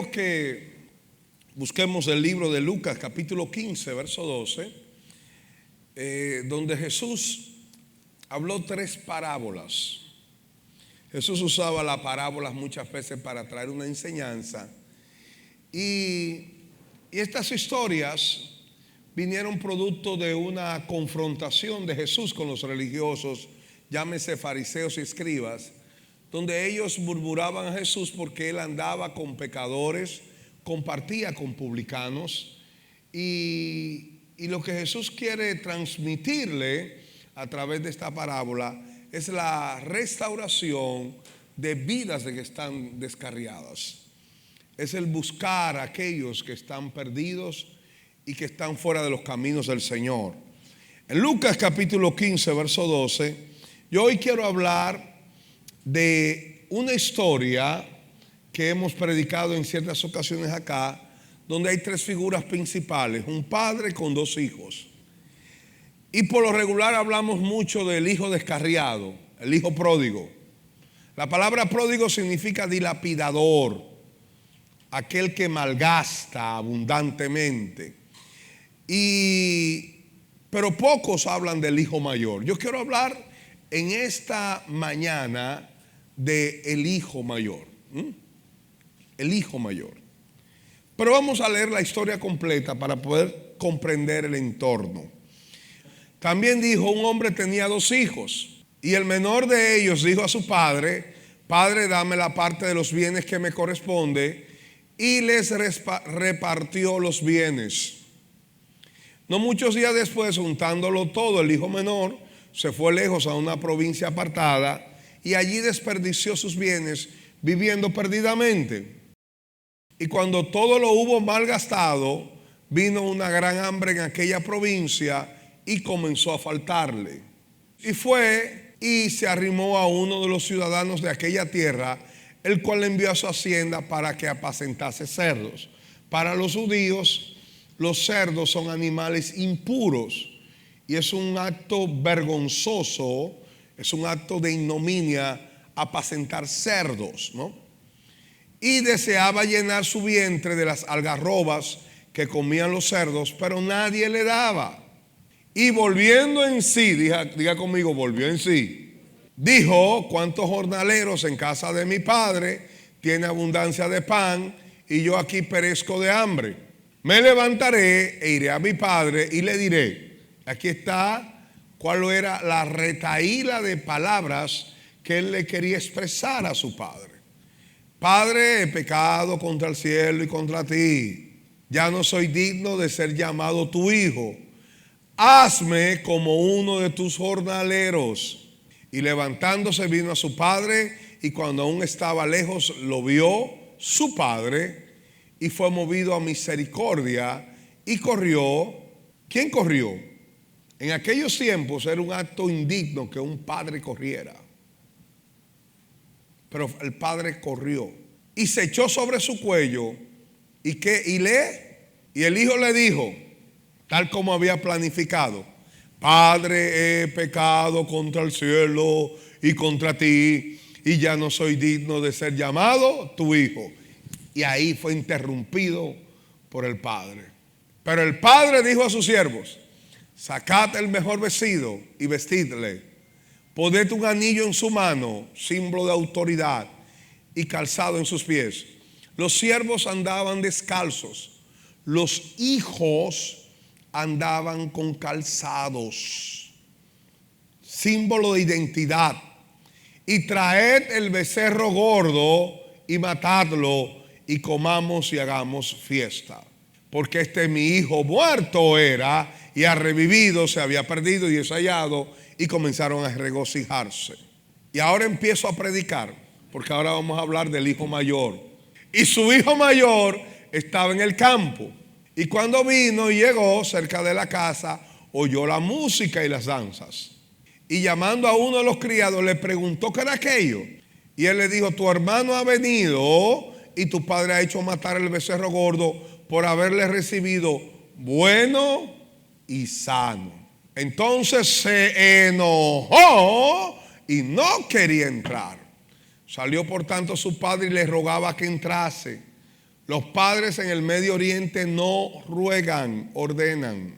quiero que busquemos el libro de Lucas, capítulo 15, verso 12, donde Jesús habló 3 parábolas. Jesús usaba las parábolas muchas veces para traer una enseñanza. Y estas historias vinieron producto de una confrontación de Jesús con los religiosos, llámese fariseos y escribas, donde ellos murmuraban a Jesús porque él andaba con pecadores, compartía con publicanos. Y lo que Jesús quiere transmitirle a través de esta parábola es la restauración de vidas de que están descarriadas. Es el buscar a aquellos que están perdidos y que están fuera de los caminos del Señor. En Lucas capítulo 15, verso 12, yo hoy quiero hablar de una historia que hemos predicado en ciertas ocasiones acá, donde hay 3 figuras principales: un padre con 2 hijos. Y por lo regular hablamos mucho del hijo descarriado, el hijo pródigo. La palabra pródigo significa dilapidador, aquel que malgasta abundantemente. Pero pocos hablan del hijo mayor. Yo quiero hablar en esta mañana del hijo mayor. El hijo mayor. Pero vamos a leer la historia completa para poder comprender el entorno. También dijo: un hombre tenía 2 hijos, y el menor de ellos dijo a su padre: Padre, dame la parte de los bienes que me corresponde. Y les repartió los bienes. No muchos días después, juntándolo todo, el hijo menor se fue lejos a una provincia apartada y allí desperdició sus bienes viviendo perdidamente. Y cuando todo lo hubo malgastado, vino una gran hambre en aquella provincia y comenzó a faltarle. Y fue y se arrimó a uno de los ciudadanos de aquella tierra, el cual le envió a su hacienda para que apacentase cerdos. Para los judíos, los cerdos son animales impuros y es un acto vergonzoso, es un acto de ignominia apacentar cerdos, ¿no? Y deseaba llenar su vientre de las algarrobas que comían los cerdos, pero nadie le daba. Y volviendo en sí, diga conmigo, volvió en sí, dijo: ¿cuántos jornaleros en casa de mi padre tiene abundancia de pan y yo aquí perezco de hambre? Me levantaré e iré a mi padre y le diré. Aquí está cuál era la retahíla de palabras que él le quería expresar a su padre. Padre, he pecado contra el cielo y contra ti. Ya no soy digno de ser llamado tu hijo. Hazme como uno de tus jornaleros. Y levantándose vino a su padre, y cuando aún estaba lejos lo vio su padre, y fue movido a misericordia y corrió. ¿Quién corrió? En aquellos tiempos era un acto indigno que un padre corriera. Pero el padre corrió y se echó sobre su cuello. Y el hijo le dijo, tal como había planificado: Padre, he pecado contra el cielo y contra ti, y ya no soy digno de ser llamado tu hijo. Y ahí fue interrumpido por el padre. Pero el padre dijo a sus siervos: sacad el mejor vestido y vestidle, poned un anillo en su mano, símbolo de autoridad, y calzado en sus pies. Los siervos andaban descalzos, los hijos andaban con calzados, símbolo de identidad. Y traed el becerro gordo y matadlo, y comamos y hagamos fiesta. Porque mi hijo muerto era y ha revivido, se había perdido y es hallado. Y comenzaron a regocijarse. Y ahora empiezo a predicar, porque ahora vamos a hablar del hijo mayor. Y su hijo mayor estaba en el campo. Y cuando vino y llegó cerca de la casa, oyó la música y las danzas. Y llamando a uno de los criados, le preguntó qué era aquello. Y él le dijo: tu hermano ha venido y tu padre ha hecho matar el becerro gordo por haberle recibido bueno y sano. Entonces se enojó y no quería entrar. Salió por tanto su padre y le rogaba que entrase. Los padres en el Medio Oriente no ruegan, ordenan.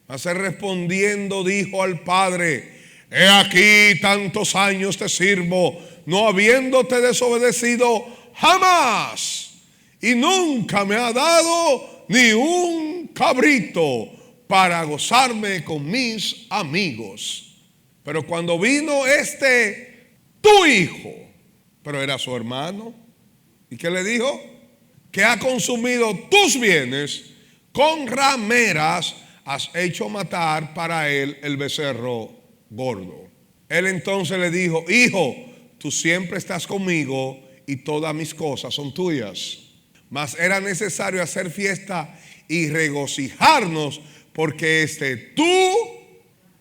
Mas él respondiendo dijo al padre: he aquí tantos años te sirvo, no habiéndote desobedecido jamás, y nunca me ha dado ni un cabrito para gozarme con mis amigos. Pero cuando vino tu hijo, pero era su hermano, ¿y qué le dijo? Que ha consumido tus bienes, con rameras has hecho matar para él el becerro gordo. Él entonces le dijo: hijo, tú siempre estás conmigo y todas mis cosas son tuyas. Mas era necesario hacer fiesta y regocijarnos, porque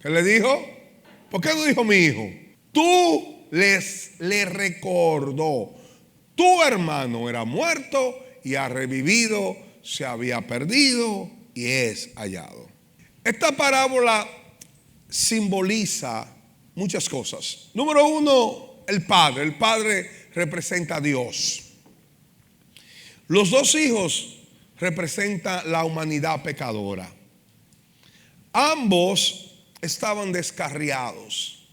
¿qué le dijo? ¿Por qué no dijo mi hijo? Le recordó: tu hermano era muerto y ha revivido, se había perdido y es hallado. Esta parábola simboliza muchas cosas. Número uno, el padre. El padre representa a Dios. Los dos hijos representan la humanidad pecadora. Ambos estaban descarriados,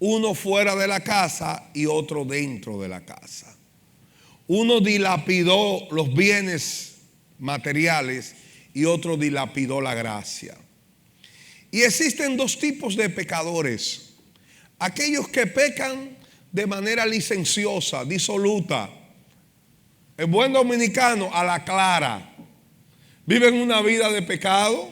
uno fuera de la casa y otro dentro de la casa. Uno dilapidó los bienes materiales y otro dilapidó la gracia. Y existen dos tipos de pecadores: aquellos que pecan de manera licenciosa, disoluta. El buen dominicano, a la clara. Viven una vida de pecado,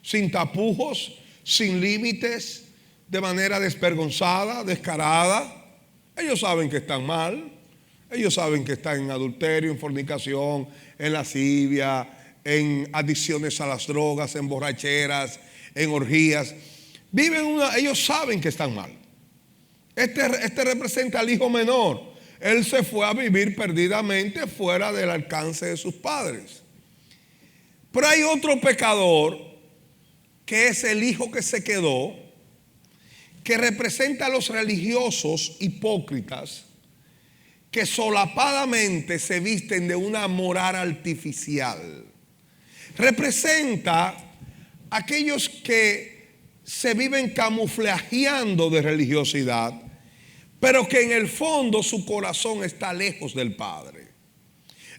sin tapujos, sin límites, de manera desvergonzada, descarada. Ellos saben que están mal. Ellos saben que están en adulterio, en fornicación, en lascivia, en adicciones a las drogas, en borracheras, en orgías. Ellos saben que están mal. Este representa al hijo menor. Él se fue a vivir perdidamente fuera del alcance de sus padres. Pero hay otro pecador, que es el hijo que se quedó, que representa a los religiosos hipócritas que solapadamente se visten de una moral artificial. Representa a aquellos que se viven camuflajeando de religiosidad, pero que en el fondo su corazón está lejos del Padre.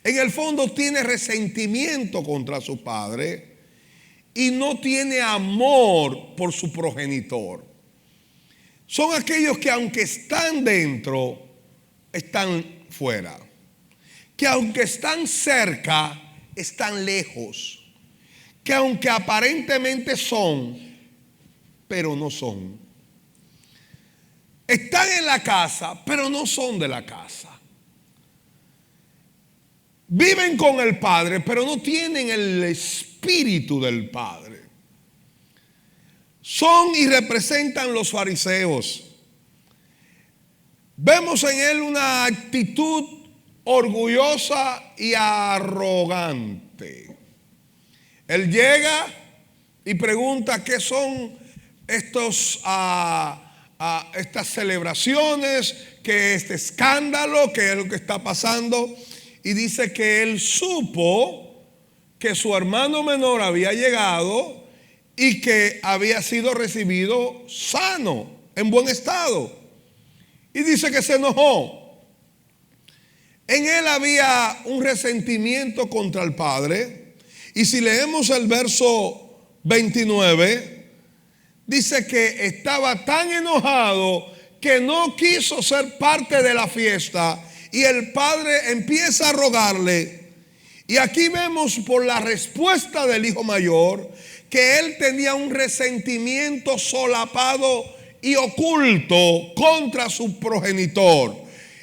En el fondo tiene resentimiento contra su padre y no tiene amor por su progenitor. Son aquellos que, aunque están dentro, están fuera. Que aunque están cerca, están lejos. Que aunque aparentemente son, pero no son. Están en la casa, pero no son de la casa. Viven con el Padre, pero no tienen el espíritu del Padre. Son y representan los fariseos. Vemos en él una actitud orgullosa y arrogante. Él llega y pregunta qué son estas celebraciones, qué es este escándalo, qué es lo que está pasando. Y dice que él supo que su hermano menor había llegado y que había sido recibido sano, en buen estado. Y dice que se enojó. En él había un resentimiento contra el padre. Y si leemos el verso 29, dice que estaba tan enojado que no quiso ser parte de la fiesta. Y el padre empieza a rogarle. Y aquí vemos por la respuesta del hijo mayor que él tenía un resentimiento solapado y oculto contra su progenitor.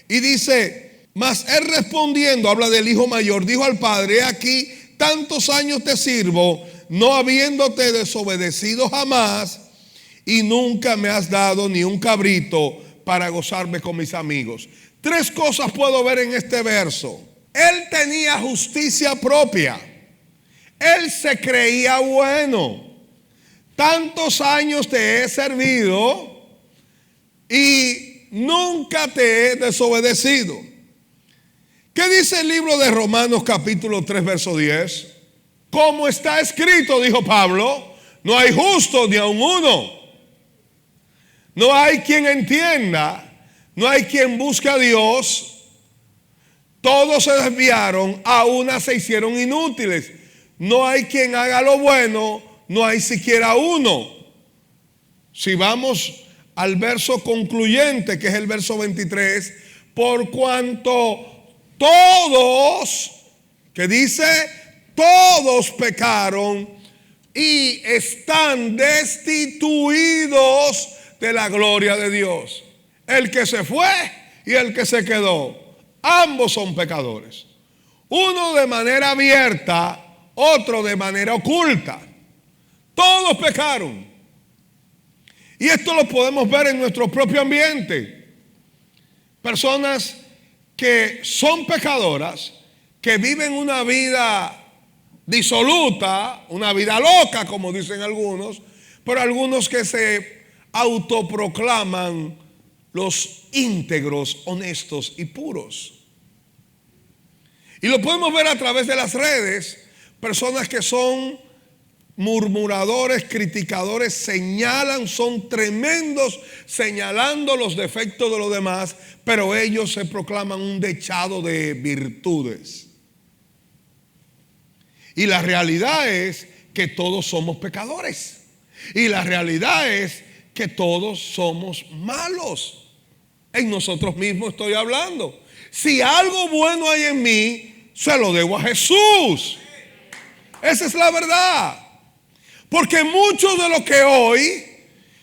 Y dice: mas él respondiendo, habla del hijo mayor, dijo al padre: he aquí tantos años te sirvo, no habiéndote desobedecido jamás, y nunca me has dado ni un cabrito para gozarme con mis amigos. Tres cosas puedo ver en este verso. Él tenía justicia propia. Él se creía bueno. Tantos años te he servido y nunca te he desobedecido. ¿Qué dice el libro de Romanos capítulo 3 verso 10? Como está escrito, dijo Pablo, no hay justo ni aun uno. No hay quien entienda, no hay quien busque a Dios. Todos se desviaron, a una se hicieron inútiles. No hay quien haga lo bueno, no hay siquiera uno. Si vamos al verso concluyente, que es el verso 23, por cuanto todos, que dice, todos pecaron y están destituidos de la gloria de Dios. El que se fue y el que se quedó, ambos son pecadores. Uno de manera abierta, otro de manera oculta. Todos pecaron. Y esto lo podemos ver en nuestro propio ambiente. Personas que son pecadoras, que viven una vida disoluta, una vida loca, como dicen algunos, pero algunos que se autoproclaman los íntegros, honestos y puros. Y lo podemos ver a través de las redes, personas que son murmuradores, criticadores, señalan, son tremendos señalando los defectos de los demás, pero ellos se proclaman un dechado de virtudes. Y la realidad es que todos somos pecadores. Y la realidad es que todos somos malos. En nosotros mismos estoy hablando. Si algo bueno hay en mí, se lo debo a Jesús. Esa es la verdad. Porque muchos de los que hoy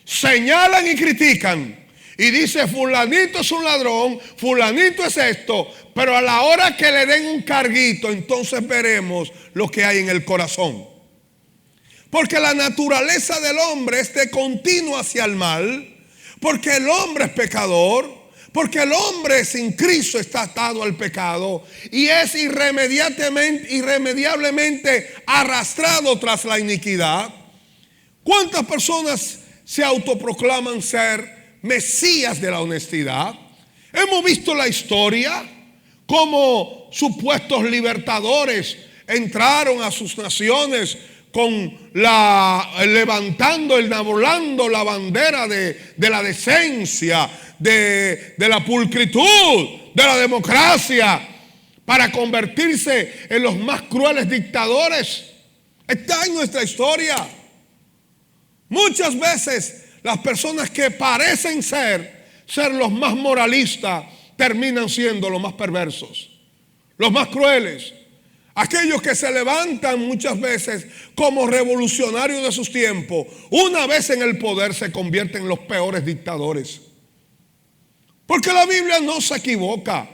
señalan y critican y dice fulanito es un ladrón, fulanito es esto, pero a la hora que le den un carguito, entonces veremos lo que hay en el corazón. Porque la naturaleza del hombre es de continuo hacia el mal, porque el hombre es pecador, porque el hombre sin Cristo está atado al pecado y es irremediablemente arrastrado tras la iniquidad. ¿Cuántas personas se autoproclaman ser mesías de la honestidad? Hemos visto la historia, cómo supuestos libertadores entraron a sus naciones levantando, enarbolando la bandera de la decencia, de la pulcritud, de la democracia, para convertirse en los más crueles dictadores. Está en nuestra historia. Muchas veces las personas que parecen ser los más moralistas terminan siendo los más perversos, los más crueles. Aquellos que se levantan muchas veces como revolucionarios de sus tiempos, una vez en el poder se convierten en los peores dictadores. Porque la Biblia no se equivoca.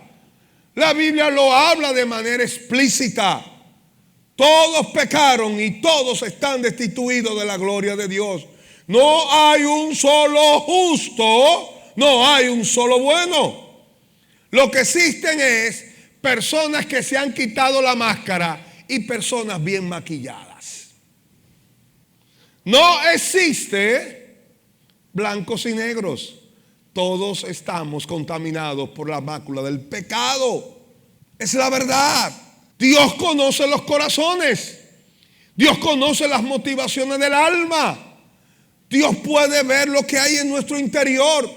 La Biblia lo habla de manera explícita. Todos pecaron y todos están destituidos de la gloria de Dios. No hay un solo justo, no hay un solo bueno. Lo que existen es personas que se han quitado la máscara y personas bien maquilladas. No existe blancos y negros. Todos estamos contaminados por la mácula del pecado. Es la verdad. Dios conoce los corazones. Dios conoce las motivaciones del alma. Dios puede ver lo que hay en nuestro interior.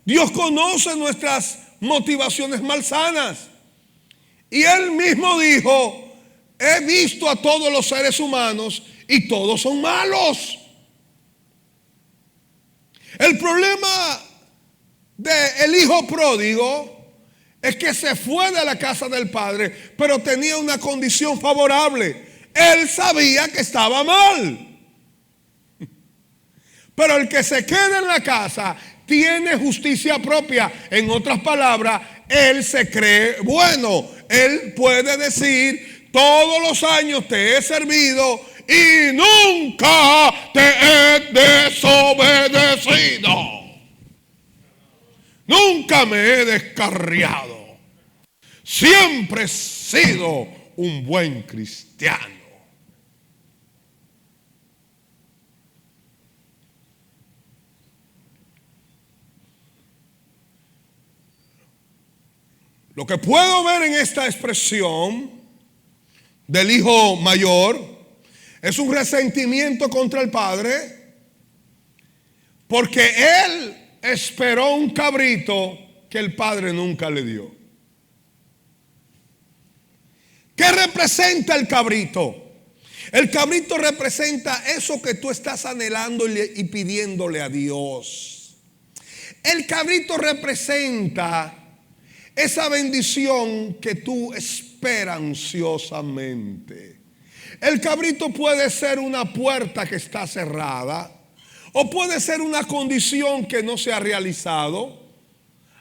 Dios conoce nuestras motivaciones malsanas. Y Él mismo dijo, he visto a todos los seres humanos y todos son malos. El problema del hijo pródigo es que se fue de la casa del padre, pero tenía una condición favorable. Él sabía que estaba mal. Pero el que se queda en la casa tiene justicia propia. En otras palabras, él se cree bueno. Él puede decir, todos los años te he servido y nunca te he desobedecido. Nunca me he descarriado. Siempre he sido un buen cristiano. Lo que puedo ver en esta expresión del hijo mayor es un resentimiento contra el padre, porque él esperó un cabrito que el padre nunca le dio. ¿Qué representa el cabrito? El cabrito representa eso que tú estás anhelando y pidiéndole a Dios. El cabrito representa esa bendición que tú esperas ansiosamente. El cabrito puede ser una puerta que está cerrada, o puede ser una condición que no se ha realizado,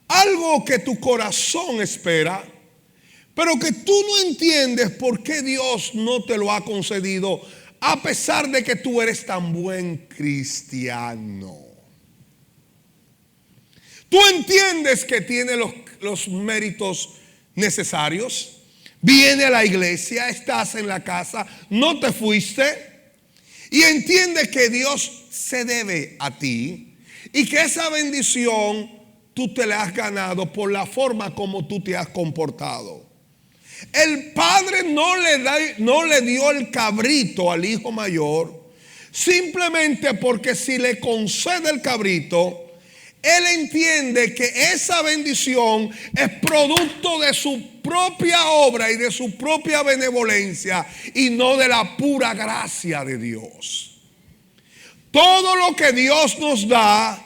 algo que tu corazón espera, pero que tú no entiendes por qué Dios no te lo ha concedido, a pesar de que tú eres tan buen cristiano. Tú entiendes que tiene los méritos necesarios. Viene a la iglesia, estás en la casa, no te fuiste, y entiendes que Dios se debe a ti y que esa bendición tú te la has ganado por la forma como tú te has comportado. El padre no le dio el cabrito al hijo mayor simplemente porque si le concede el cabrito, él entiende que esa bendición es producto de su propia obra y de su propia benevolencia y no de la pura gracia de Dios. Todo lo que Dios nos da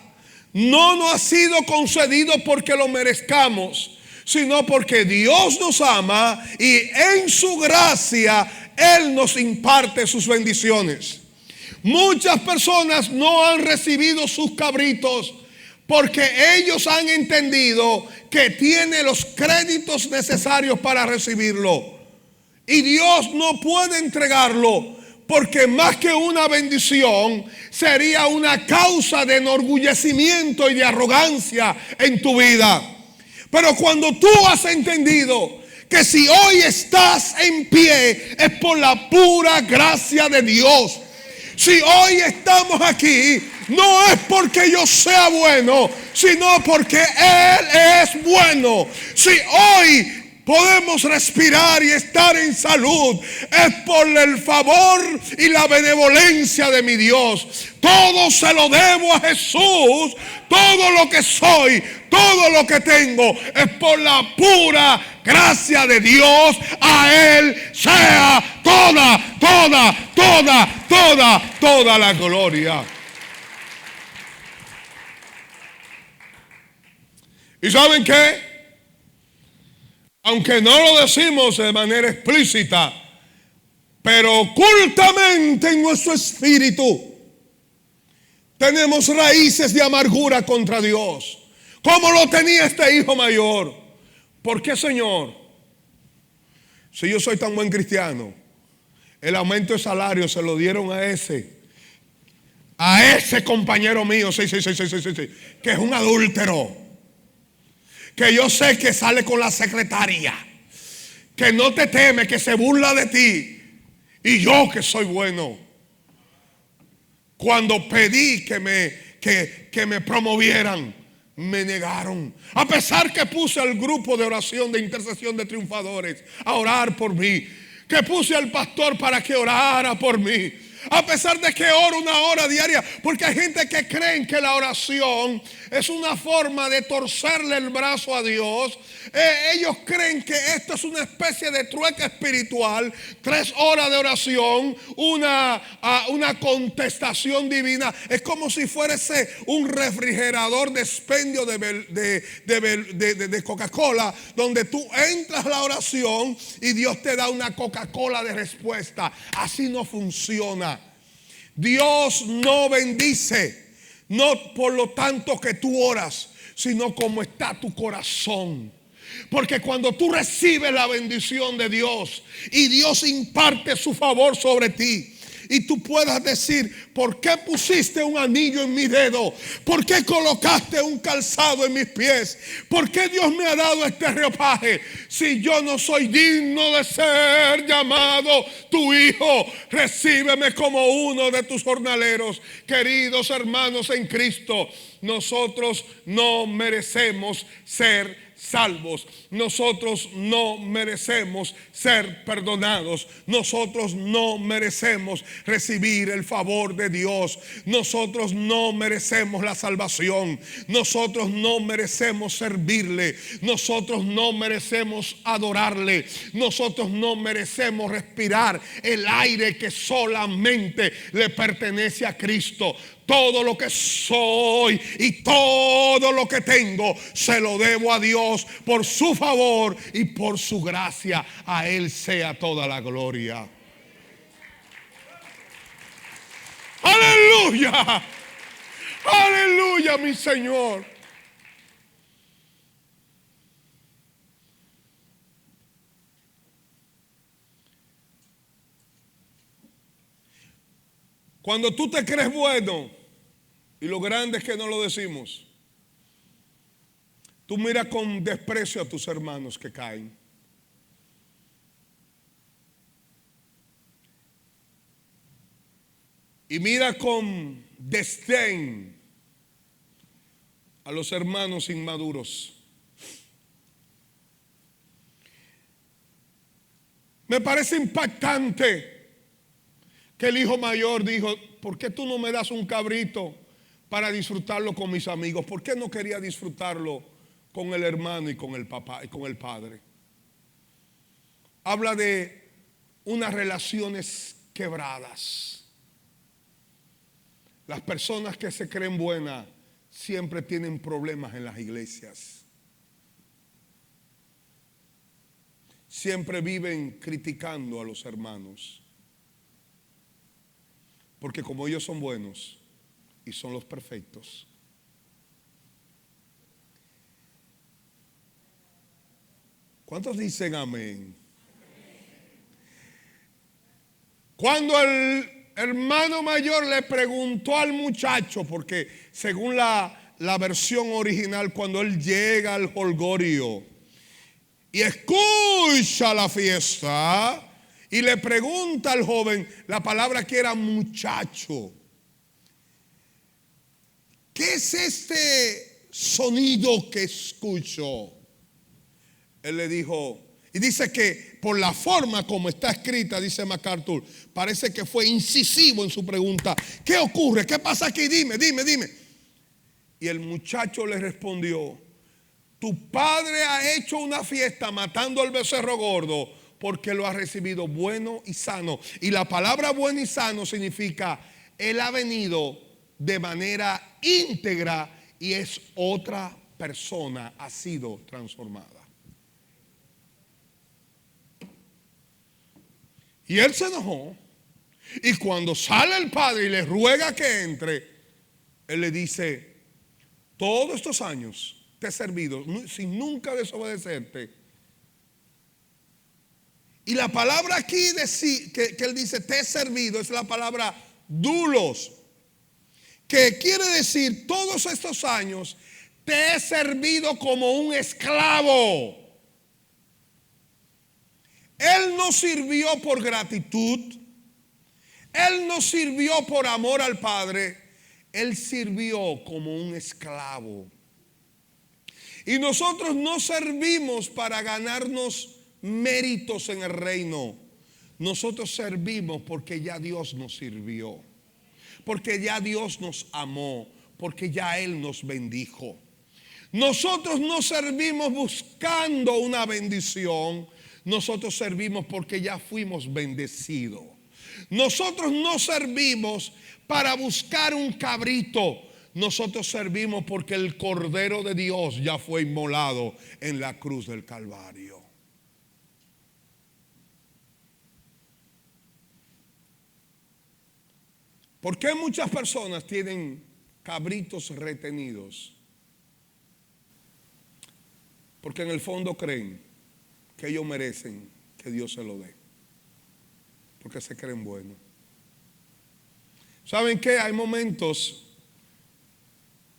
no nos ha sido concedido porque lo merezcamos, sino porque Dios nos ama y en su gracia Él nos imparte sus bendiciones. Muchas personas no han recibido sus cabritos porque ellos han entendido que tiene los créditos necesarios para recibirlo. Y Dios no puede entregarlo porque más que una bendición sería una causa de enorgullecimiento y de arrogancia en tu vida. Pero cuando tú has entendido que si hoy estás en pie es por la pura gracia de Dios. Si hoy estamos aquí, no es porque yo sea bueno, sino porque Él es bueno. Si hoy podemos respirar y estar en salud, es por el favor y la benevolencia de mi Dios. Todo se lo debo a Jesús. Todo lo que soy, todo lo que tengo, es por la pura gracia de Dios. A Él sea toda la gloria. ¿Y saben qué? Aunque no lo decimos de manera explícita, pero ocultamente en nuestro espíritu tenemos raíces de amargura contra Dios, como lo tenía este hijo mayor. ¿Por qué, Señor? Si yo soy tan buen cristiano, el aumento de salario se lo dieron a ese compañero mío, sí, que es un adúltero, que yo sé que sale con la secretaria, que no te teme, que se burla de ti, y yo que soy bueno. Cuando pedí que me promovieran, me negaron. A pesar que puse al grupo de oración de intercesión de triunfadores a orar por mí, que puse al pastor para que orara por mí, a pesar de que oro una hora diaria, porque hay gente que creen que la oración es una forma de torcerle el brazo a Dios. Ellos creen que esto es una especie de trueque espiritual. 3 horas de oración, una contestación divina. Es como si fuese un refrigerador de expendio de Coca-Cola, donde tú entras a la oración y Dios te da una Coca-Cola de respuesta. Así no funciona. Dios no bendice, no por lo tanto que tú oras, sino como está tu corazón. Porque cuando tú recibes la bendición de Dios y Dios imparte su favor sobre ti, y tú puedas decir: ¿por qué pusiste un anillo en mi dedo? ¿Por qué colocaste un calzado en mis pies? ¿Por qué Dios me ha dado este ropaje si yo no soy digno de ser llamado tu hijo? Recíbeme como uno de tus jornaleros. Queridos hermanos en Cristo, nosotros no merecemos ser salvos. Nosotros no merecemos ser perdonados. Nosotros no merecemos recibir el favor de Dios. Nosotros no merecemos la salvación. Nosotros no merecemos servirle. Nosotros no merecemos adorarle. Nosotros no merecemos respirar el aire que solamente le pertenece a Cristo. Todo lo que soy y todo lo que tengo se lo debo a Dios por su favor y por su gracia. A Él sea toda la gloria. Aleluya. Aleluya, mi Señor. Cuando tú te crees bueno, y lo grande es que no lo decimos, tú miras con desprecio a tus hermanos que caen. Y mira con desdén a los hermanos inmaduros. Me parece impactante que el hijo mayor dijo: ¿por qué tú no me das un cabrito para disfrutarlo con mis amigos? ¿Por qué no quería disfrutarlo con el hermano y con el papá y con el padre? Habla de unas relaciones quebradas. Las personas que se creen buenas siempre tienen problemas en las iglesias. Siempre viven criticando a los hermanos. Porque como ellos son buenos y son los perfectos, ¿cuántos dicen amén? Cuando el hermano mayor le preguntó al muchacho, porque según la versión original, cuando él llega al jolgorio y escucha la fiesta, y le pregunta al joven, la palabra que era muchacho: ¿qué es este sonido que escucho? Él le dijo, y dice que por la forma como está escrita, dice MacArthur, parece que fue incisivo en su pregunta: ¿qué ocurre? ¿Qué pasa aquí? Dime. Y el muchacho le respondió: tu padre ha hecho una fiesta matando al becerro gordo, porque lo ha recibido bueno y sano. Y la palabra bueno y sano significa él ha venido de manera íntegra y es otra persona, ha sido transformada. Y él se enojó. Y cuando sale el padre y le ruega que entre, él le dice: todos estos años te he servido sin nunca desobedecerte. Y la palabra aquí que él dice te he servido es la palabra doulos, que quiere decir todos estos años te he servido como un esclavo. Él no sirvió por gratitud, él no sirvió por amor al Padre, él sirvió como un esclavo. Y nosotros no servimos para ganarnos méritos en el reino. Nosotros servimos porque ya Dios nos sirvió, porque ya Dios nos amó, porque ya Él nos bendijo. Nosotros no servimos buscando una bendición, nosotros servimos porque ya fuimos bendecidos. Nosotros no servimos para buscar un cabrito, nosotros servimos porque el Cordero de Dios ya fue inmolado en la cruz del Calvario. ¿Por qué muchas personas tienen cabritos retenidos? Porque en el fondo creen que ellos merecen que Dios se lo dé. Porque se creen buenos. ¿Saben qué? Hay momentos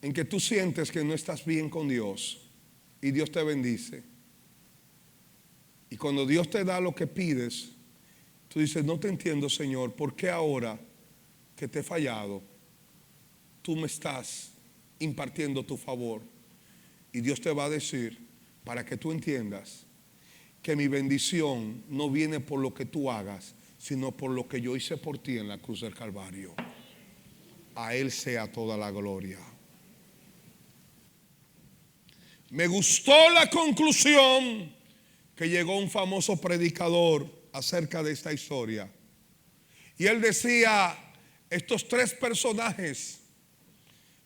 en que tú sientes que no estás bien con Dios y Dios te bendice. Y cuando Dios te da lo que pides, tú dices: no te entiendo, Señor, ¿por qué ahora que te he fallado, tú me estás impartiendo tu favor? Y Dios te va a decir: para que tú entiendas que mi bendición no viene por lo que tú hagas, sino por lo que yo hice por ti en la cruz del Calvario. A Él sea toda la gloria. Me gustó la conclusión que llegó un famoso predicador acerca de esta historia. Y él decía, estos tres personajes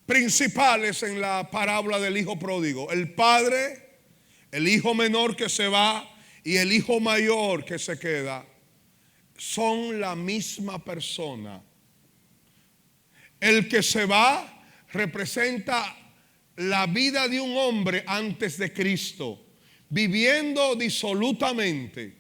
principales en la parábola del hijo pródigo: el padre, el hijo menor que se va y el hijo mayor que se queda, son la misma persona. El que se va representa la vida de un hombre antes de Cristo, viviendo disolutamente.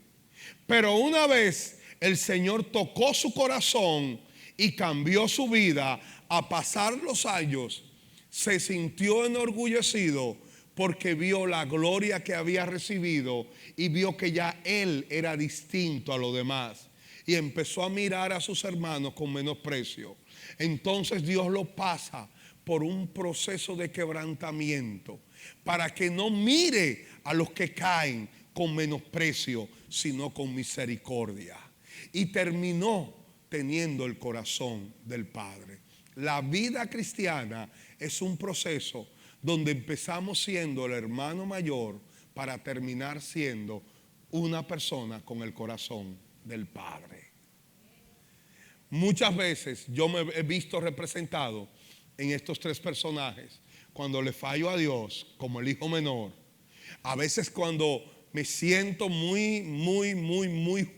Pero una vez el Señor tocó su corazón y cambió su vida, a pasar los años, se sintió enorgullecido porque vio la gloria que había recibido y vio que ya él era distinto a los demás. Y empezó a mirar a sus hermanos con menosprecio. Entonces Dios lo pasa por un proceso de quebrantamiento para que no mire a los que caen con menosprecio, sino con misericordia. Y terminó teniendo el corazón del Padre. La vida cristiana es un proceso donde empezamos siendo el hermano mayor para terminar siendo una persona con el corazón del Padre. Muchas veces yo me he visto representado en estos tres personajes. Cuando le fallo a Dios como el hijo menor. A veces cuando me siento muy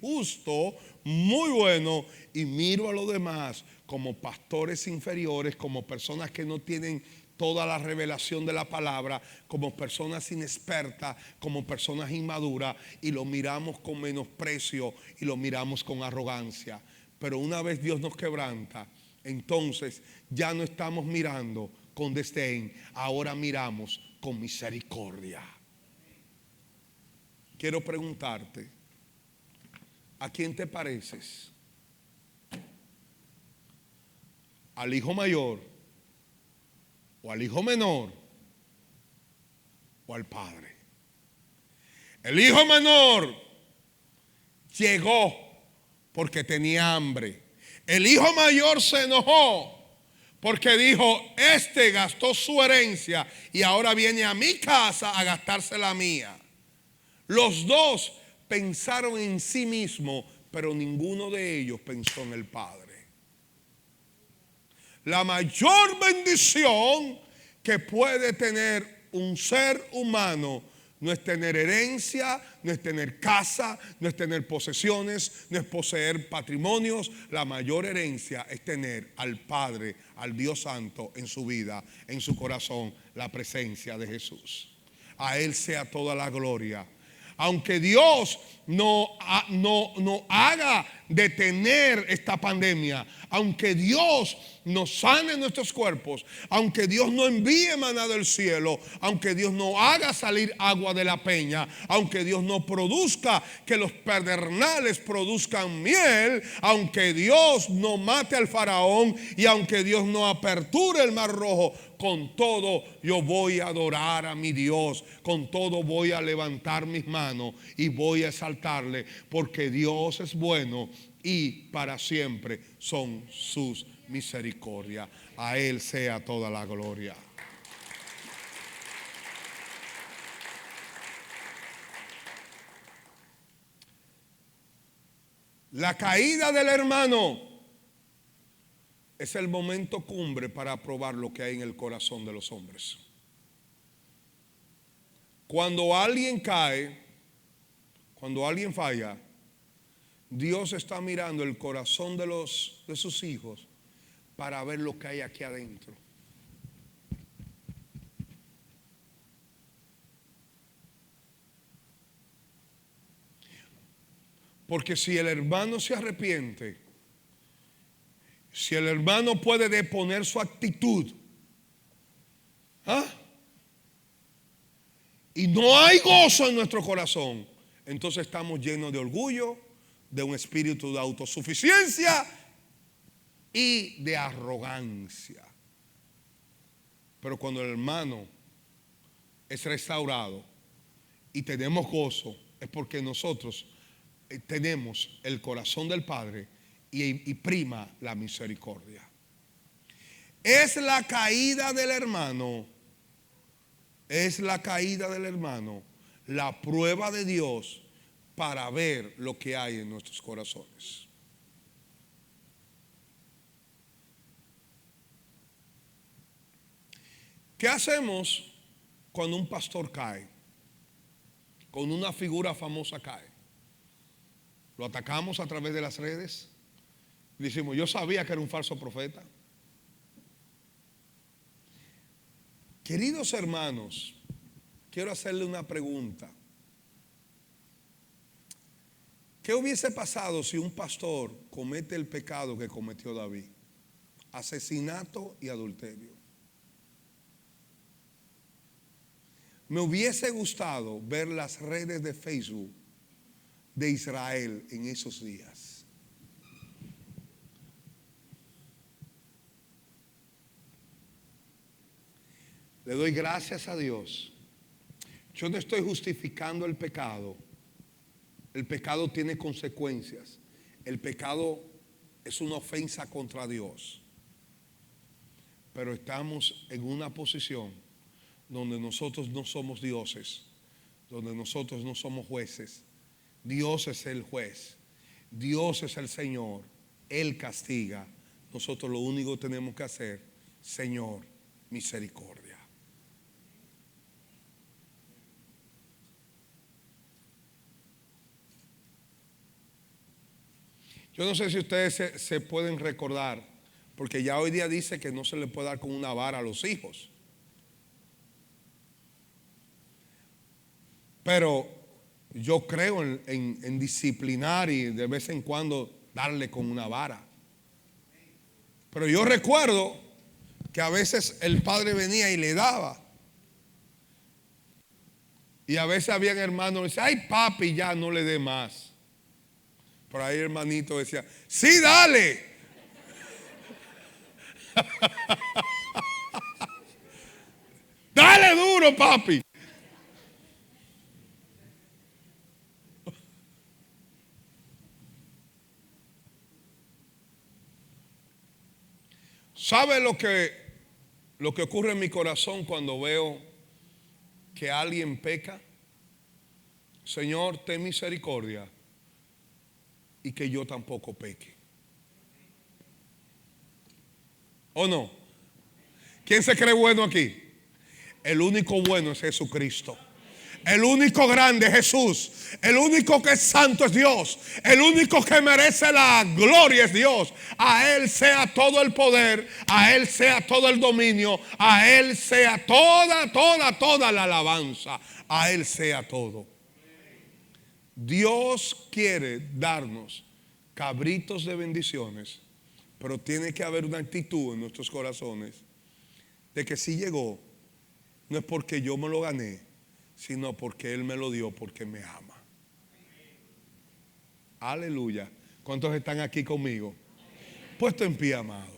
justo, muy bueno, y miro a los demás como pastores inferiores, como personas que no tienen toda la revelación de la palabra, como personas inexpertas, como personas inmaduras, y lo miramos con menosprecio y lo miramos con arrogancia. Pero una vez Dios nos quebranta, entonces ya no estamos mirando con desdén, ahora miramos con misericordia. Quiero preguntarte, ¿a quién te pareces? ¿Al hijo mayor? ¿O al hijo menor? ¿O al padre? El hijo menor llegó porque tenía hambre. El hijo mayor se enojó porque dijo, este gastó su herencia y ahora viene a mi casa a gastarse la mía. Los dos pensaron en sí mismos, pero ninguno de ellos pensó en el Padre. La mayor bendición que puede tener un ser humano no es tener herencia, no es tener casa, no es tener posesiones, no es poseer patrimonios. La mayor herencia es tener al Padre, al Dios Santo en su vida, en su corazón, la presencia de Jesús. A Él sea toda la gloria. Aunque Dios no haga detener esta pandemia, aunque Dios nos sane nuestros cuerpos, aunque Dios no envíe maná del cielo, aunque Dios no haga salir agua de la peña, aunque Dios no produzca que los pedernales produzcan miel, aunque Dios no mate al faraón y aunque Dios no aperture el mar rojo, con todo yo voy a adorar a mi Dios, con todo voy a levantar mis manos y voy a exaltarle, porque Dios es bueno y para siempre son sus misericordias. A Él sea toda la gloria. La caída del hermano es el momento cumbre para probar lo que hay en el corazón de los hombres. Cuando alguien cae, cuando alguien falla, Dios está mirando el corazón de sus hijos para ver lo que hay aquí adentro. Porque si el hermano se arrepiente, si el hermano puede deponer su actitud, y no hay gozo en nuestro corazón, entonces estamos llenos de orgullo, de un espíritu de autosuficiencia y de arrogancia. Pero cuando el hermano es restaurado y tenemos gozo, es porque nosotros tenemos el corazón del Padre y prima la misericordia. Es la caída del hermano, es la caída del hermano, la prueba de Dios para ver lo que hay en nuestros corazones. ¿Qué hacemos cuando un pastor cae? Cuando una figura famosa cae. Lo atacamos a través de las redes. Decimos, yo sabía que era un falso profeta. Queridos hermanos, quiero hacerle una pregunta. ¿Qué hubiese pasado si un pastor comete el pecado que cometió David? Asesinato y adulterio. Me hubiese gustado ver las redes de Facebook de Israel en esos días. Le doy gracias a Dios. Yo no estoy justificando el pecado. El pecado tiene consecuencias. El pecado es una ofensa contra Dios. Pero estamos en una posición donde nosotros no somos dioses, donde nosotros no somos jueces. Dios es el juez, Dios es el Señor, Él castiga. Nosotros lo único que tenemos que hacer, Señor, misericordia. Yo no sé si ustedes se pueden recordar, porque ya hoy día dice que no se le puede dar con una vara a los hijos. Pero yo creo en disciplinar y de vez en cuando darle con una vara. Pero yo recuerdo que a veces el padre venía y le daba. Y a veces habían hermanos que decían, ay papi, ya no le dé más. Por ahí el hermanito decía, sí, dale. Dale duro, papi. ¿Sabe lo que ocurre en mi corazón cuando veo que alguien peca? Señor, ten misericordia y que yo tampoco peque. ¿O no? ¿Quién se cree bueno aquí? El único bueno es Jesucristo. El único grande es Jesús. El único que es santo es Dios. El único que merece la gloria es Dios. A Él sea todo el poder. A Él sea todo el dominio. A Él sea toda la alabanza. A Él sea todo. Dios quiere darnos cabritos de bendiciones, pero tiene que haber una actitud en nuestros corazones de que si llegó, no es porque yo me lo gané, sino porque Él me lo dio, porque me ama. Aleluya. ¿Cuántos están aquí conmigo? Puesto en pie, amado.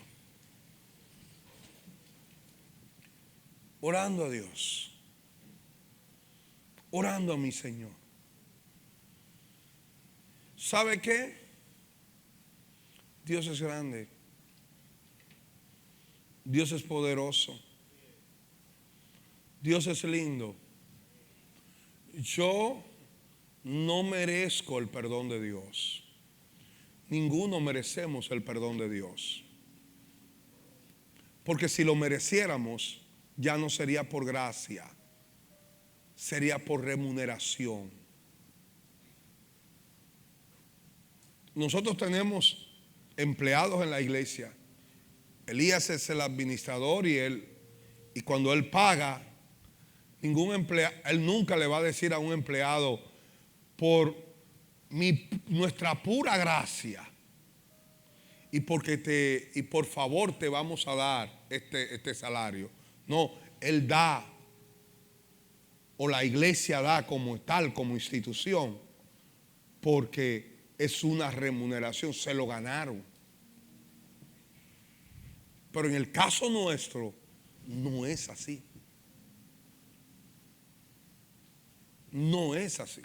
Orando a Dios. Orando a mi Señor. ¿Sabe qué? Dios es grande. Dios es poderoso. Dios es lindo. Yo no merezco el perdón de Dios. Ninguno merecemos el perdón de Dios. Porque si lo mereciéramos, ya no sería por gracia, sería por remuneración. Nosotros tenemos empleados en la iglesia. Elías es el administrador y cuando él paga, él nunca le va a decir a un empleado, por nuestra pura gracia y por favor te vamos a dar este salario. No, él da, o la iglesia da como tal, como institución, porque es una remuneración, se lo ganaron. Pero en el caso nuestro no es así. No es así.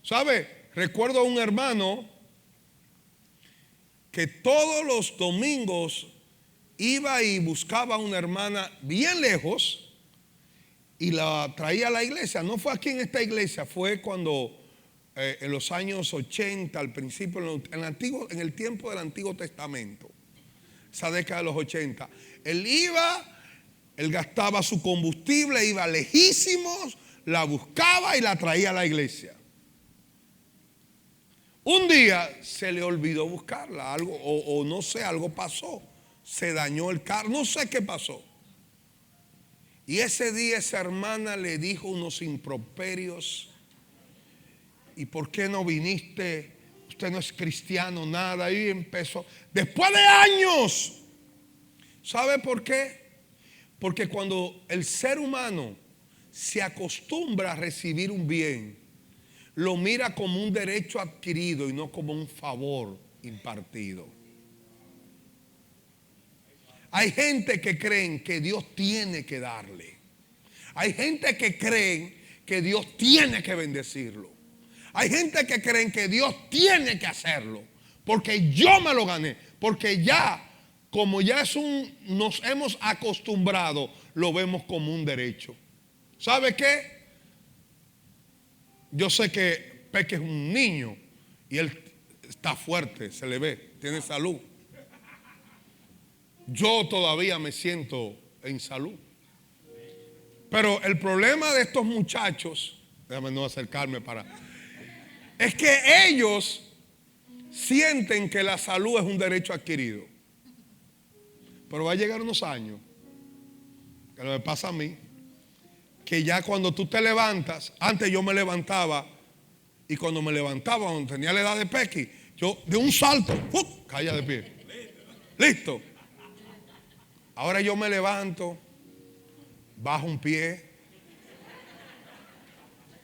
¿Sabe? Recuerdo a un hermano que todos los domingos iba y buscaba a una hermana bien lejos y la traía a la iglesia. No fue aquí en esta iglesia, fue cuando en los años 80, al principio, en el tiempo del Antiguo Testamento, esa década de los 80. Él gastaba su combustible, iba lejísimos, la buscaba y la traía a la iglesia. Un día se le olvidó buscarla, o no sé, algo pasó. Se dañó el carro, no sé qué pasó. Y ese día esa hermana le dijo unos improperios. ¿Y por qué no viniste? Usted no es cristiano, nada. Y empezó, después de años. ¿Sabe por qué? Porque cuando el ser humano se acostumbra a recibir un bien, lo mira como un derecho adquirido y no como un favor impartido. Hay gente que creen que Dios tiene que darle. Hay gente que creen que Dios tiene que bendecirlo. Hay gente que creen que Dios tiene que hacerlo porque yo me lo gané, porque ya, como ya nos hemos acostumbrado, lo vemos como un derecho. ¿Sabe qué? Yo sé que Peque es un niño y él está fuerte, se le ve, tiene salud. Yo todavía me siento en salud. Pero el problema de estos muchachos, déjame no acercarme es que ellos sienten que la salud es un derecho adquirido. Pero va a llegar unos años, que lo que pasa a mí, que ya cuando tú te levantas, antes yo me levantaba, y cuando me levantaba, cuando tenía la edad de Pequi, yo de un salto, caía de pie. Listo. Ahora yo me levanto, bajo un pie,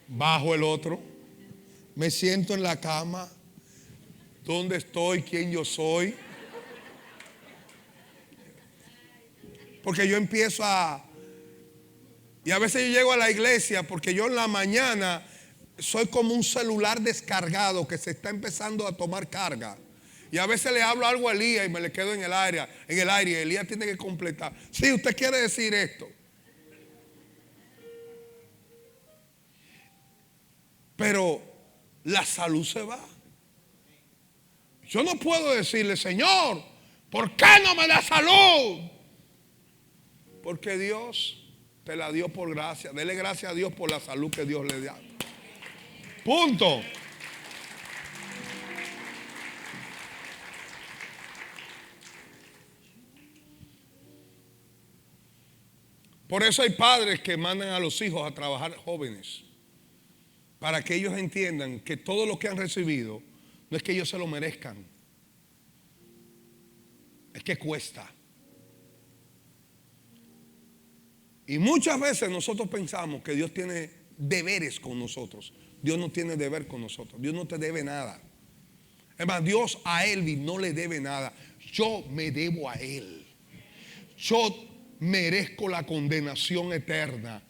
bajo el otro, me siento en la cama, ¿dónde estoy? ¿Quién yo soy? Porque yo empiezo y a veces yo llego a la iglesia porque yo en la mañana soy como un celular descargado que se está empezando a tomar carga. Y a veces le hablo algo a Elías y me le quedo en el aire y Elías tiene que completar. Sí, usted quiere decir esto. Pero la salud se va. Yo no puedo decirle, Señor, ¿por qué no me da salud? Porque Dios te la dio por gracia. Dele gracias a Dios por la salud que Dios le da. Punto. Por eso hay padres que mandan a los hijos a trabajar jóvenes, para que ellos entiendan que todo lo que han recibido no es que ellos se lo merezcan, es que cuesta. Y muchas veces nosotros pensamos que Dios tiene deberes con nosotros. Dios no tiene deber con nosotros. Dios no te debe nada. Es más, Dios a Elvis no le debe nada. Yo me debo a Él. Yo merezco la condenación eterna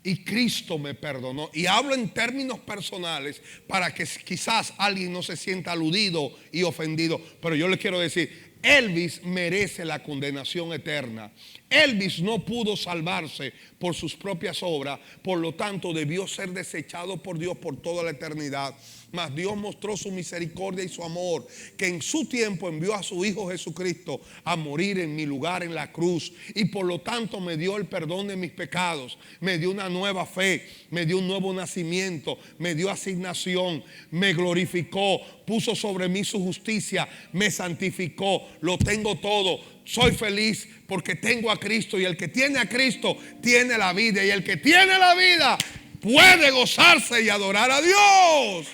y Cristo me perdonó. Y hablo en términos personales para que quizás alguien no se sienta aludido y ofendido, pero yo le quiero decir, Elvis merece la condenación eterna. Elvis no pudo salvarse por sus propias obras, por lo tanto debió ser desechado por Dios por toda la eternidad. Mas Dios mostró su misericordia y su amor, que en su tiempo envió a su Hijo Jesucristo a morir en mi lugar en la cruz, y por lo tanto me dio el perdón de mis pecados, me dio una nueva fe, me dio un nuevo nacimiento, me dio asignación, me glorificó, puso sobre mí su justicia, me santificó, lo tengo todo. Soy feliz porque tengo a Cristo, y el que tiene a Cristo tiene la vida, y el que tiene la vida puede gozarse y adorar a Dios.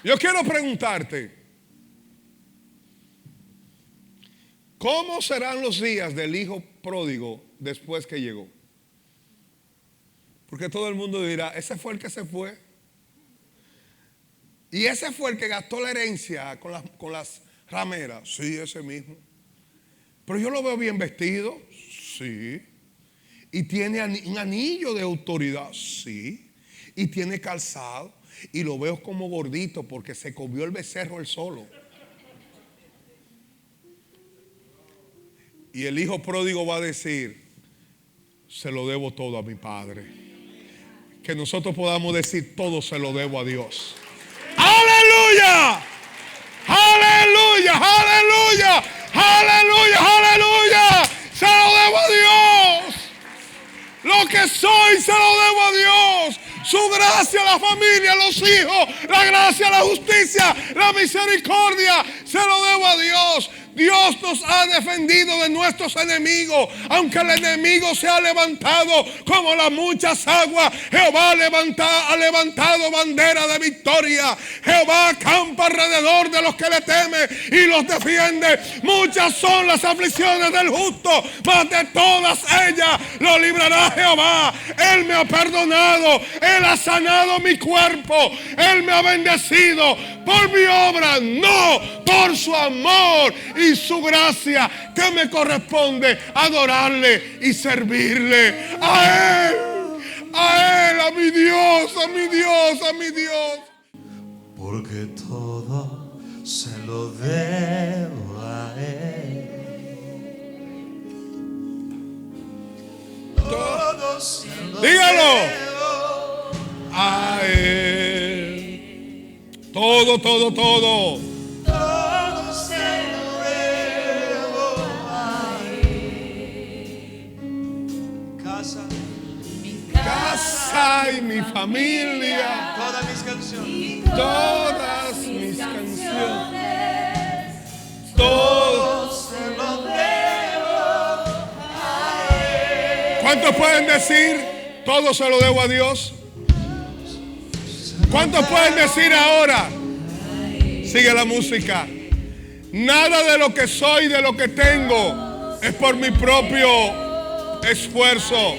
Yo quiero preguntarte, ¿cómo serán los días del hijo pródigo después que llegó? Porque todo el mundo dirá, ese fue el que se fue. Y ese fue el que gastó la herencia con las rameras. Sí, ese mismo. Pero yo lo veo bien vestido. Sí. Y tiene un anillo de autoridad. Sí. Y tiene calzado. Y lo veo como gordito porque se comió el becerro él solo. Y el hijo pródigo va a decir: se lo debo todo a mi padre. Que nosotros podamos decir: todo se lo debo a Dios. ¡Aleluya! ¡Aleluya! ¡Aleluya! ¡Aleluya! ¡Aleluya! Se lo debo a Dios. Lo que soy se lo debo a Dios. Su gracia, la familia, los hijos, la gracia, la justicia, la misericordia, se lo debo a Dios. Dios nos ha defendido de nuestros enemigos. Aunque el enemigo se ha levantado como las muchas aguas, Jehová ha levantado bandera de victoria. Jehová acampa alrededor de los que le temen y los defiende. Muchas son las aflicciones del justo, mas de todas ellas lo librará Jehová. Él me ha perdonado, Él ha sanado mi cuerpo, Él me ha bendecido por mi obra, no por su amor y su gracia, que me corresponde adorarle y servirle a Él, a mi Dios, a mi Dios, a mi Dios. Porque todo se lo debo a Él. Todo se lo Dígalo. debo A Él. Todo, todo, todo. Todo se lo debo a Él. Casa, Y mi familia. todas mis canciones. Todas mis canciones. Todo. Todo se lo debo a Él. ¿Cuántos pueden decir: todo se lo debo a Dios? ¿Cuántos pueden decir ahora? Sigue la música. Nada de lo que soy, de lo que tengo, es por mi propio esfuerzo.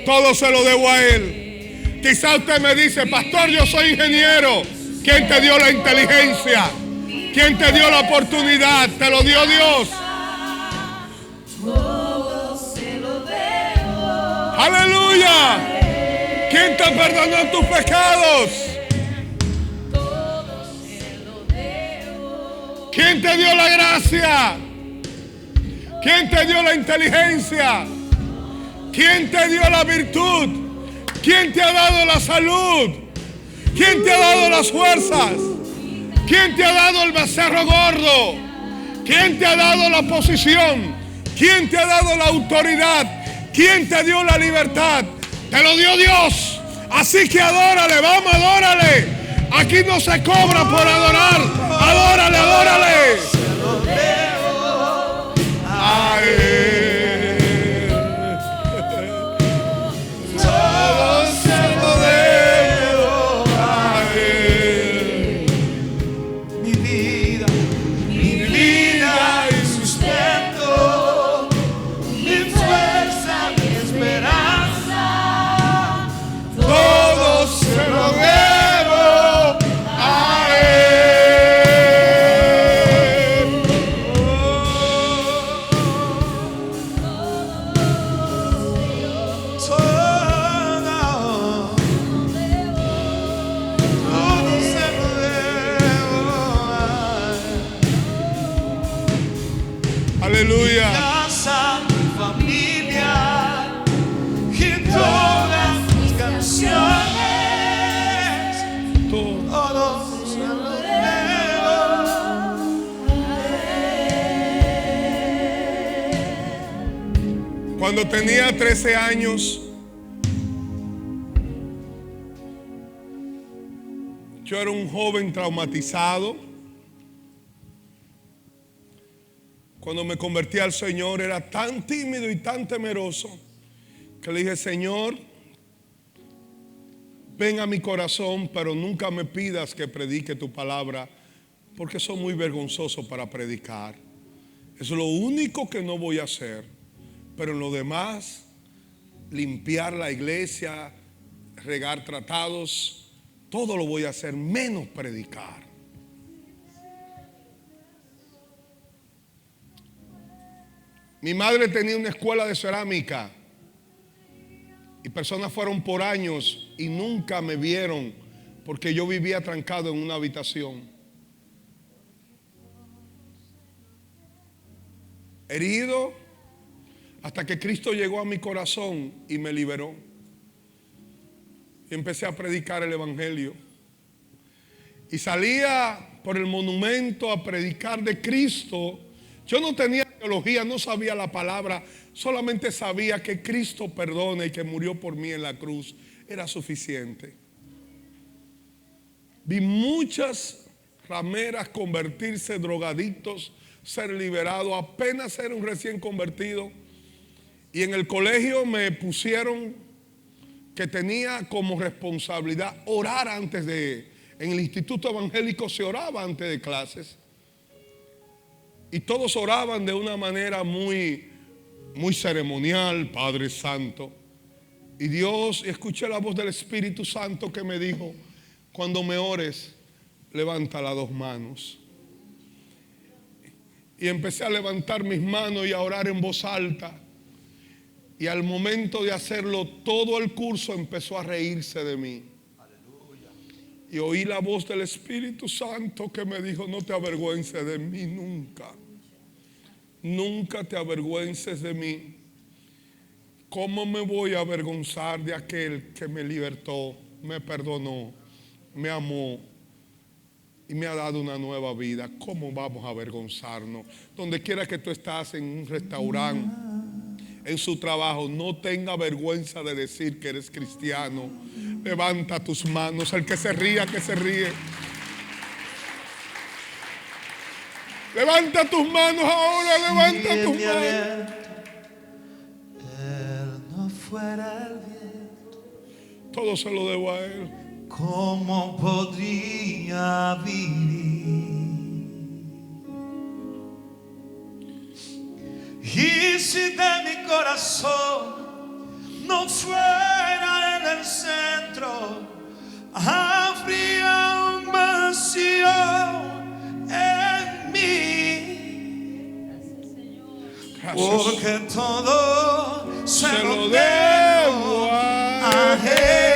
Todo se lo debo a Él. Quizá usted me dice: pastor, yo soy ingeniero. ¿Quién te dio la inteligencia? ¿Quién te dio la oportunidad? Te lo dio Dios. Aleluya. ¿Quién te perdonó tus pecados? ¿Quién te dio la gracia? ¿Quién te dio la inteligencia? ¿Quién te dio la virtud? ¿Quién te ha dado la salud? ¿Quién te ha dado las fuerzas? ¿Quién te ha dado el becerro gordo? ¿Quién te ha dado la posición? ¿Quién te ha dado la autoridad? ¿Quién te dio la libertad? Te lo dio Dios. Así que adórale, vamos, adórale. Aquí no se cobra por adorar. Adórale, adórale. Se lo debo A Él. todo se lo debo A Él. mi vida y sustento, mi fuerza, mi esperanza, Todo se lo debo a Él. todo se lo debo a Aleluya. casa, mi familia y todas mis canciones. Todo se lo debo. Cuando tenía 13 años, yo era un joven traumatizado. Cuando me convertí al Señor, era tan tímido y tan temeroso que le dije: Señor, ven a mi corazón, pero nunca me pidas que predique tu palabra, porque soy muy vergonzoso para predicar. Es lo único que no voy a hacer. Pero en lo demás, limpiar la iglesia, regar tratados, todo lo voy a hacer, menos predicar. Mi madre tenía una escuela de cerámica y personas fueron por años y nunca me vieron porque yo vivía trancado en una habitación. Herido hasta que Cristo llegó a mi corazón y me liberó. Y empecé a predicar el evangelio. Y salía por el monumento a predicar de Cristo. Yo no tenía teología, no sabía la palabra, solamente sabía que Cristo perdona y que murió por mí en la cruz. Era suficiente. Vi muchas rameras convertirse, drogadictos ser liberados, apenas era un recién convertido. Y en el colegio me pusieron que tenía como responsabilidad orar antes de... En el instituto evangélico se oraba antes de clases. Y todos oraban de una manera muy ceremonial, Padre Santo. Y Dios, escuché la voz del Espíritu Santo que me dijo: cuando me ores, levanta las dos manos. Y empecé a levantar mis manos y a orar en voz alta. Y al momento de hacerlo, todo el curso empezó a reírse de mí. Y oí la voz del Espíritu Santo que me dijo: no te avergüences de mí nunca. Nunca te avergüences de mí. ¿Cómo me voy a avergonzar de aquel que me libertó, me perdonó, me amó y me ha dado una nueva vida? ¿Cómo vamos a avergonzarnos? Donde quiera que tú estás, en un restaurante, en su trabajo, no tenga vergüenza de decir que eres cristiano. Levanta tus manos. El que se ría, que se ríe. Levanta tus manos ahora, levanta tus manos. Él no fuera el viento, Todo se lo debo a Él. ¿cómo podría vivir? Y si de mi corazón no fuera Él el centro, habría un vacío en mí. Gracias. Porque todo se Se lo lo debo debo a Él.